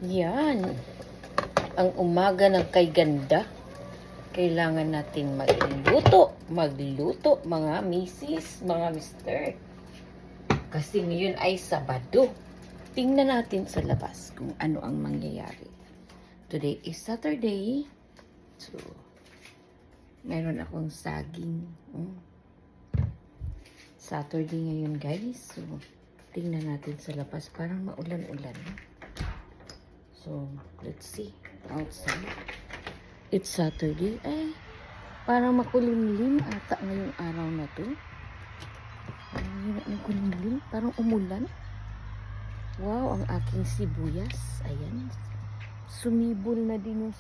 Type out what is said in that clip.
Yan. Ang umaga ng kay ganda. Kailangan natin magluto. Magluto, mga misis, mga mister. Kasi ngayon ay Sabado. Tingnan natin sa labas kung ano ang mangyayari. Today is Saturday. So, meron akong saging. Saturday ngayon, guys. So, tingnan natin sa labas. Parang maulan-ulan. So, let's see. Outside. It's Saturday. Ay, parang makulimlim ata ngayong araw na to. Makulimlim. Parang umulan. Wow, ang aking sibuyas. Ayan. Sumibol na din yung sibuyas.